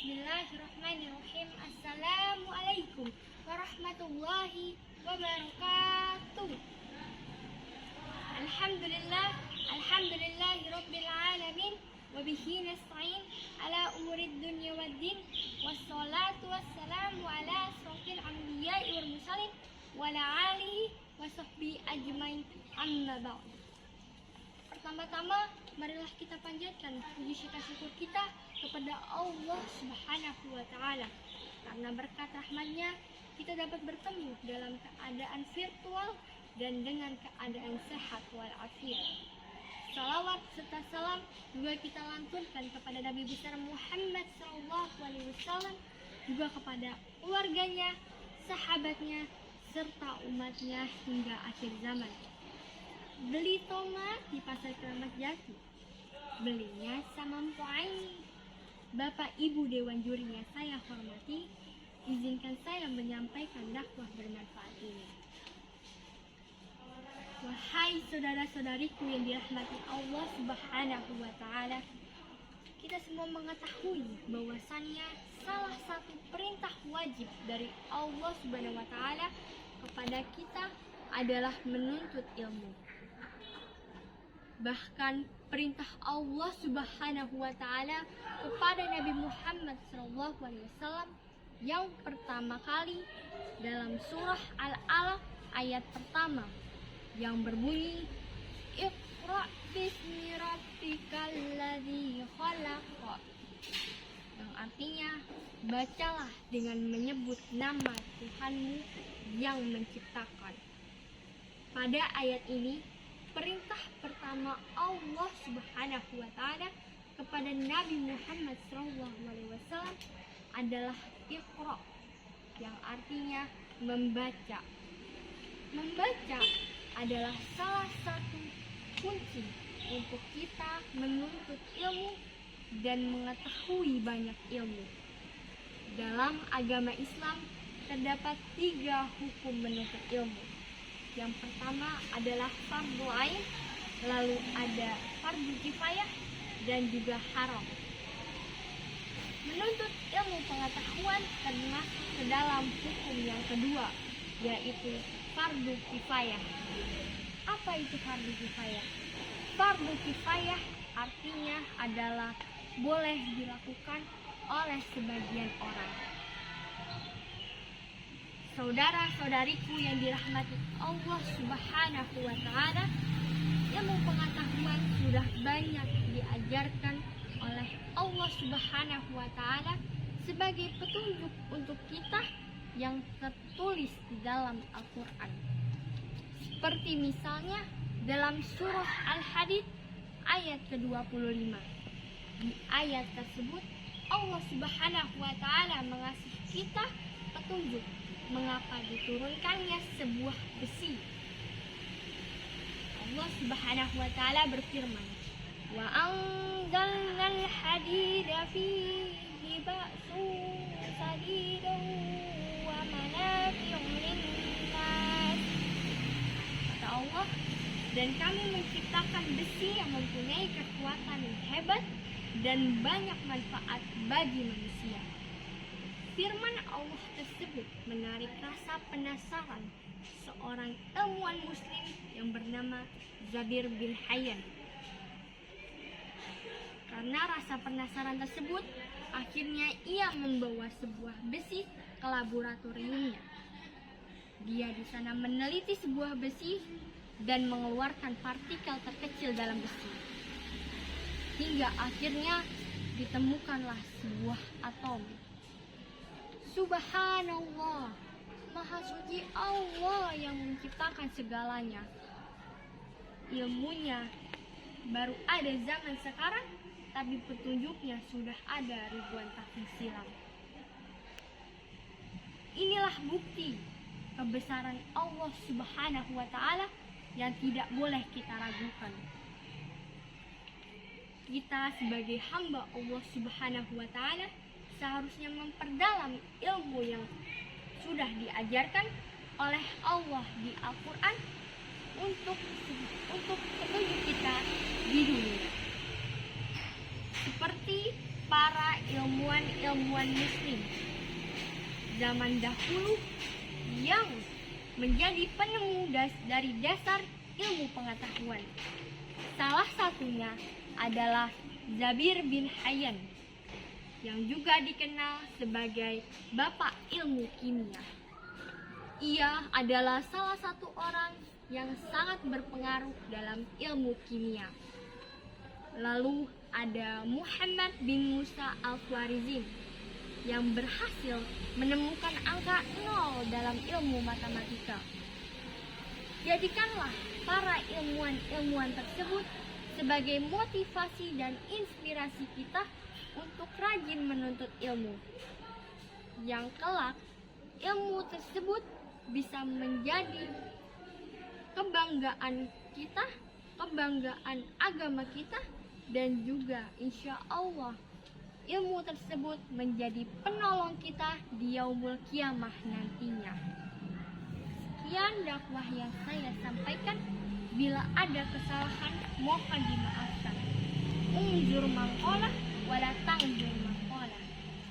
Bismillahirrahmanirrahim. Assalamualaikum warahmatullahi wabarakatuh. Alhamdulillahi rabbil alamin. Wabihi nasta'in ala umurid dunya waddin. Wassalatu wassalamu ala asrofil anbiya'i wal mursalin wa ala alihi wa sahbihi ajmain, amma ba'd. Pertama-tama, marilah kita panjatkan puji syukur kita kepada Allah Subhanahu wa Ta'ala, karena berkat rahmat-Nya kita dapat bertemu dalam keadaan virtual dan dengan keadaan sehat walafiat. Salawat serta salam juga kita lantunkan kepada Nabi besar Muhammad SAW, juga kepada keluarganya, sahabatnya, serta umatnya hingga akhir zaman. Beli tomat di pasar Keramat Jati, belinya samampu aini. Bapak Ibu Dewan Jurinya saya hormati, izinkan saya menyampaikan dakwah bermanfaat ini. Wahai saudara-saudariku yang dirahmati Allah Subhanahu wa Ta'ala, kita semua mengetahui bahwasannya salah satu perintah wajib dari Allah Subhanahu wa Ta'ala kepada kita adalah menuntut ilmu. Bahkan perintah Allah Subhanahu wa Ta'ala kepada Nabi Muhammad SAW yang pertama kali dalam surah Al-Alaq ayat pertama yang berbunyi, Iqra bismi rabbikal ladzi khalaq, yang artinya bacalah dengan menyebut nama Tuhanmu yang menciptakan. Pada ayat ini, perintah pertama Allah Subhanahu wa Ta'ala kepada Nabi Muhammad SAW adalah Iqra, yang artinya membaca. Membaca adalah salah satu kunci untuk kita menuntut ilmu dan mengetahui banyak ilmu. Dalam agama Islam terdapat 3 hukum menuntut ilmu. Yang pertama adalah fardhu ain, lalu ada fardhu kifayah, dan juga haram. Menuntut ilmu pengetahuan termasuk ke dalam hukum yang kedua, yaitu fardhu kifayah. Apa itu fardhu kifayah? Fardhu kifayah artinya adalah boleh dilakukan oleh sebagian orang. Saudara-saudariku yang dirahmati Allah Subhanahu wa Ta'ala, ilmu pengetahuan sudah banyak diajarkan oleh Allah Subhanahu wa Ta'ala sebagai petunjuk untuk kita yang tertulis di dalam Al-Quran. Seperti misalnya dalam surah Al-Hadid ayat ke-25. Di ayat tersebut Allah Subhanahu wa Ta'ala mengasih kita petunjuk mengapa diturunkannya sebuah besi. Allah Subhanahu wa Ta'ala berfirman, wa anzalnal hadida fihi ba'sun sadidun wa manafi'un linnas. Kata Allah, dan kami menciptakan besi yang mempunyai kekuatan yang hebat dan banyak manfaat bagi manusia. Firman Allah tersebut menarik rasa penasaran seorang ilmuwan muslim yang bernama Zabir bin Hayyan. Karena rasa penasaran tersebut, akhirnya ia membawa sebuah besi ke laboratoriumnya. Dia di sana meneliti sebuah besi dan mengeluarkan partikel terkecil dalam besi. Hingga akhirnya ditemukanlah sebuah atom. Subhanallah, Maha Suci Allah yang menciptakan segalanya. Ilmunya baru ada zaman sekarang, tapi petunjuknya sudah ada ribuan tahun silam. Inilah bukti kebesaran Allah Subhanahu wa Ta'ala yang tidak boleh kita ragukan. Kita sebagai hamba Allah Subhanahu wa Ta'ala seharusnya memperdalam ilmu yang sudah diajarkan oleh Allah di Al-Quran untuk petunjuk kita di dunia. Seperti para ilmuwan muslim zaman dahulu yang menjadi penemu dari dasar ilmu pengetahuan. Salah satunya adalah Jabir bin Hayyan yang juga dikenal sebagai Bapak Ilmu Kimia. Ia adalah salah satu orang yang sangat berpengaruh dalam ilmu kimia. Lalu ada Muhammad bin Musa al-Khwarizmi yang berhasil menemukan angka 0 dalam ilmu matematika. Jadikanlah para ilmuwan tersebut sebagai motivasi dan inspirasi kita untuk rajin menuntut ilmu. Yang kelak, ilmu tersebut bisa menjadi kebanggaan kita, kebanggaan agama kita, dan juga insya Allah ilmu tersebut menjadi penolong kita di yaumul kiamah nantinya. Sekian dakwah yang saya sampaikan. Bila ada kesalahan, mohon dimaafkan. Unzur mangkola wala tangzur mangkola.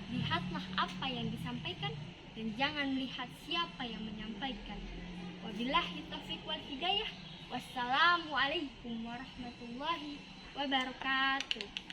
Lihatlah apa yang disampaikan dan jangan melihat siapa yang menyampaikan. Wabillahi taufiq wal hidayah. Wassalamualaikum warahmatullahi wabarakatuh.